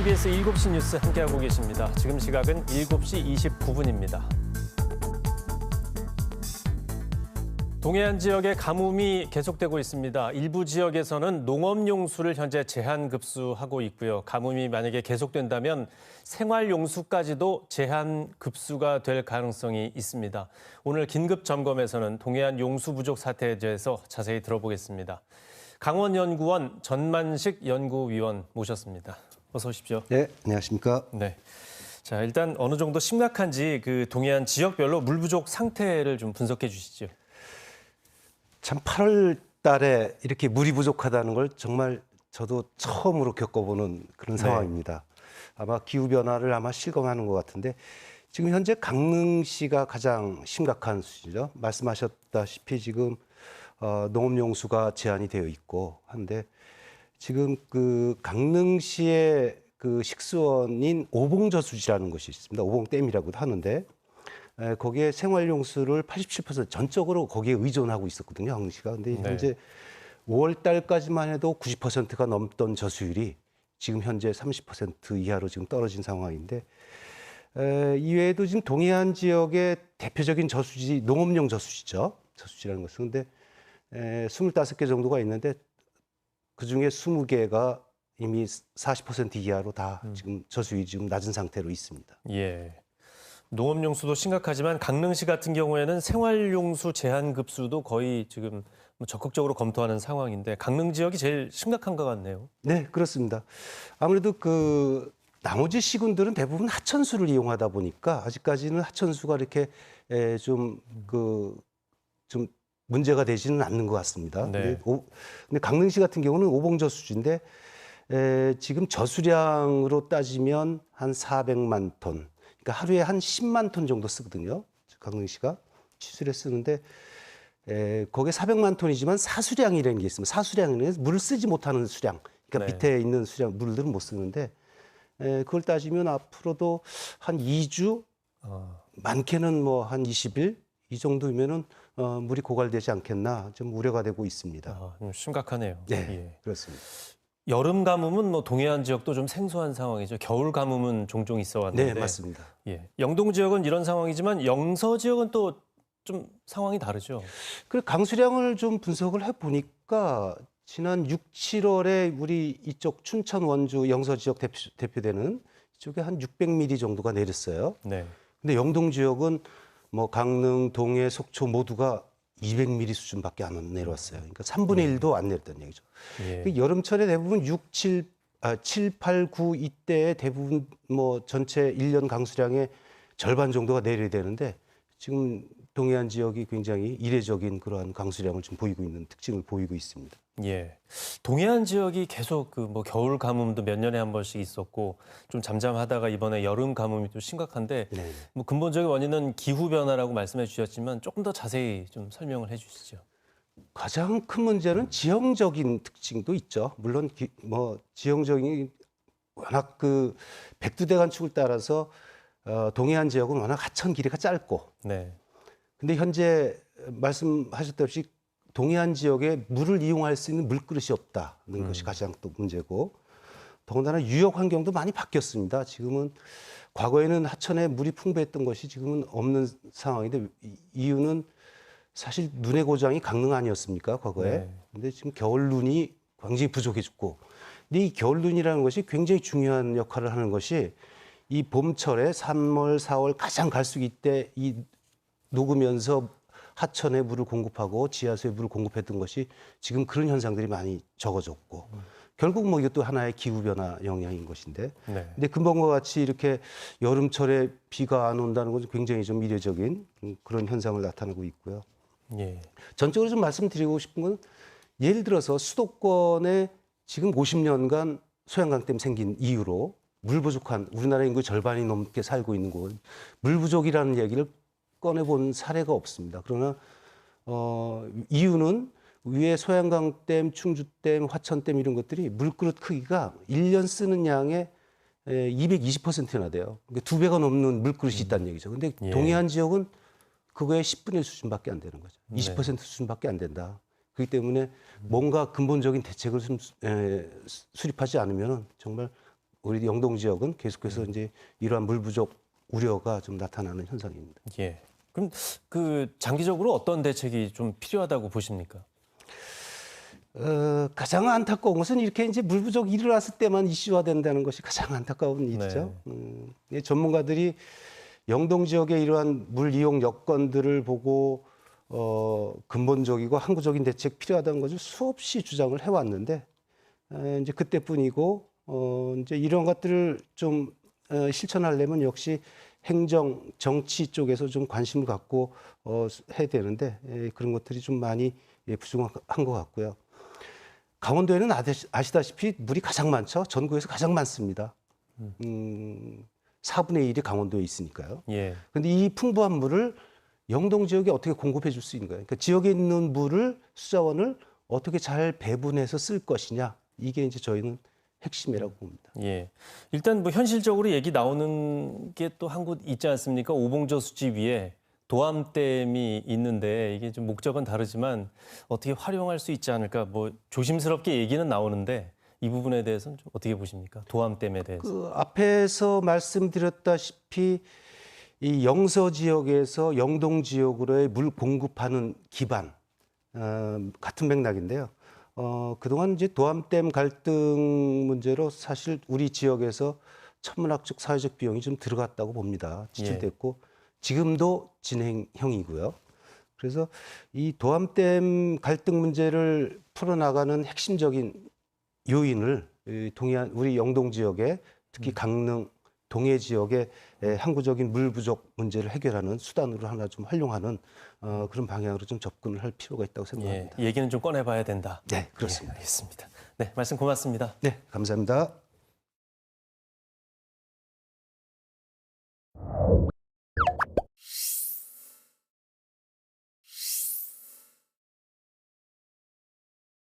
KBS 7시 뉴스 함께하고 계십니다. 지금 시각은 7시 29분입니다. 동해안 지역의 가뭄이 계속되고 있습니다. 일부 지역에서는 농업용수를 현재 제한 급수하고 있고요. 가뭄이 만약에 계속된다면 생활용수까지도 제한 급수가 될 가능성이 있습니다. 오늘 긴급 점검에서는 동해안 용수 부족 사태에 대해서 자세히 들어보겠습니다. 강원연구원 전만식 연구위원 모셨습니다. 어서 오십시오. 네, 안녕하십니까. 네. 자, 일단 어느 정도 심각한지 그 동해안 지역별로 물 부족 상태를 좀 분석해 주시죠. 참 8월 달에 이렇게 물이 부족하다는 걸 정말 저도 처음으로 겪어보는 그런 상황입니다. 아마 기후변화를 아마 실감하는 것 같은데 지금 현재 강릉시가 가장 심각한 수준이죠. 말씀하셨다시피 지금 농업용수가 제한이 되어 있고 한데 지금 그 강릉시의 그 식수원인 오봉저수지라는 것이 있습니다. 오봉댐이라고도 하는데 거기에 생활용수를 87% 전적으로 거기에 의존하고 있었거든요, 강릉시가. 근데 현재 5월 달까지만 해도 90%가 넘던 저수율이 지금 현재 30% 이하로 지금 떨어진 상황인데 이외에도 지금 동해안 지역의 대표적인 저수지, 농업용 저수지죠. 저수지라는 것은. 근데 25개 정도가 있는데 그중에 20개가 이미 40% 이하로 다 지금 저수율이 지금 낮은 상태로 있습니다. 예. 농업용수도 심각하지만 강릉시 같은 경우에는 생활용수 제한 급수도 거의 지금 적극적으로 검토하는 상황인데 강릉 지역이 제일 심각한 것 같네요. 네, 그렇습니다. 아무래도 그 나머지 시군들은 대부분 하천수를 이용하다 보니까 아직까지는 하천수가 이렇게 좀 문제가 되지는 않는 것 같습니다. 네. 근데 강릉시 같은 경우는 오봉저수지인데 지금 저수량으로 따지면 한 400만 톤. 그러니까 하루에 한 10만 톤 정도 쓰거든요. 강릉시가 취수를 쓰는데 거기에 400만 톤이지만 사수량이라는 게 있습니다. 사수량은 물을 쓰지 못하는 수량. 그러니까 밑에 있는 수량 물들은 못 쓰는데 그걸 따지면 앞으로도 한 2주, 많게는 뭐 한 20일 이 정도면은 물이 고갈되지 않겠나 좀 우려가 되고 있습니다. 좀 심각하네요. 네, 예. 그렇습니다. 여름 가뭄은 뭐 동해안 지역도 좀 생소한 상황이죠. 겨울 가뭄은 종종 있어 왔는데. 네, 맞습니다. 예. 영동 지역은 이런 상황이지만 영서 지역은 또 좀 상황이 다르죠. 그 강수량을 좀 분석을 해 보니까 지난 6, 7월에 우리 이쪽 춘천, 원주, 영서 지역 대표되는 이쪽에 한 600mm 정도가 내렸어요. 네. 근데 영동 지역은 뭐 강릉, 동해, 속초 모두가 200mm 수준밖에 안 내려왔어요. 그러니까 3분의 1도 안 내렸다는 얘기죠. 예. 그 여름철에 대부분 7, 8, 9 이때에 대부분 뭐 전체 1년 강수량의 절반 정도가 내려야 되는데 지금 동해안 지역이 굉장히 이례적인 그러한 강수량을 좀 보이고 있는 특징을 보이고 있습니다. 예. 동해안 지역이 계속 그 뭐 겨울 가뭄도 몇 년에 한 번씩 있었고 좀 잠잠하다가 이번에 여름 가뭄이 또 심각한데 네. 뭐 근본적인 원인은 기후 변화라고 말씀해 주셨지만 조금 더 자세히 좀 설명을 해 주시죠. 가장 큰 문제는 지형적인 특징도 있죠. 물론 지형적인 워낙 그 백두대간축을 따라서 동해안 지역은 워낙 하천 길이가 짧고 네. 근데 현재 말씀하셨다시피 동해안 지역에 물을 이용할 수 있는 물그릇이 없다는 것이 가장 또 문제고 더군다나 유역 환경도 많이 바뀌었습니다. 지금은 과거에는 하천에 물이 풍부했던 것이 지금은 없는 상황인데 이유는 사실 눈의 고장이 강릉 아니었습니까? 과거에. 네. 근데 지금 겨울 눈이 굉장히 부족해졌고 근데 이 겨울 눈이라는 것이 굉장히 중요한 역할을 하는 것이 이 봄철에 3월, 4월 가장 갈수기 때 이 녹으면서 하천에 물을 공급하고 지하수에 물을 공급했던 것이 지금 그런 현상들이 많이 적어졌고 결국 뭐 이것도 하나의 기후변화 영향인 것인데 네. 근데 금방과 같이 이렇게 여름철에 비가 안 온다는 것은 굉장히 좀 이례적인 그런 현상을 나타내고 있고요. 예. 전적으로 좀 말씀드리고 싶은 건 예를 들어서 수도권에 지금 50년간 소양강댐 생긴 이후로 물 부족한 우리나라 인구 절반이 넘게 살고 있는 곳 물 부족이라는 얘기를 꺼내본 사례가 없습니다. 그러나 이유는 위에 소양강댐, 충주댐, 화천댐 이런 것들이 물그릇 크기가 1년 쓰는 양의 220%나 돼요. 그러니까 2배가 넘는 물그릇이 있다는 얘기죠. 근데 예. 동해안 지역은 그거의 10분의 1 수준밖에 안 되는 거죠. 20% 네. 수준밖에 안 된다. 그렇기 때문에 뭔가 근본적인 대책을 수립하지 않으면 정말 우리 영동 지역은 계속해서 이제 이러한 물 부족 우려가 좀 나타나는 현상입니다. 예. 그럼 그 장기적으로 어떤 대책이 좀 필요하다고 보십니까? 가장 안타까운 것은 이렇게 이제 물 부족이 일어났을 때만 이슈화된다는 것이 가장 안타까운 일이죠. 전문가들이 영동 지역의 이러한 물 이용 여건들을 보고 근본적이고 항구적인 대책 필요하다는 것을 수없이 주장을 해왔는데 이제 그때뿐이고 이제 이런 것들을 좀 실천하려면 역시 행정 정치 쪽에서 좀 관심을 갖고 해야 되는데 그런 것들이 좀 많이 부족한 것 같고요. 강원도에는 아시다시피 물이 가장 많죠. 전국에서 가장 많습니다. 4분의 1이 강원도에 있으니까요. 예. 그런데 이 풍부한 물을 영동 지역에 어떻게 공급해 줄 수 있는 거예요? 그러니까 지역에 있는 물을 수자원을 어떻게 잘 배분해서 쓸 것이냐. 이게 이제 저희는 핵심이라고 봅니다. 예. 일단 뭐 현실적으로 얘기 나오는 게 또 한 곳 있지 않습니까? 오봉저 수지 위에 도암댐이 있는데 이게 좀 목적은 다르지만 어떻게 활용할 수 있지 않을까? 뭐 조심스럽게 얘기는 나오는데 이 부분에 대해서는 좀 어떻게 보십니까? 도암댐에 대해서. 그 앞에서 말씀드렸다시피 이 영서 지역에서 영동 지역으로의 물 공급하는 기반 같은 맥락인데요. 그동안 이제 도암댐 갈등 문제로 사실 우리 지역에서 천문학적 사회적 비용이 좀 들어갔다고 봅니다. 지출됐고 지금도 진행형이고요. 그래서 이 도암댐 갈등 문제를 풀어나가는 핵심적인 요인을 우리 영동 지역에 특히 강릉 동해 지역의 항구적인 물 부족 문제를 해결하는 수단으로 하나 좀 활용하는 그런 방향으로 좀 접근을 할 필요가 있다고 생각합니다. 예, 얘기는 좀 꺼내봐야 된다. 네, 그렇습니다. 예, 알겠습니다. 네, 말씀 고맙습니다. 네, 감사합니다.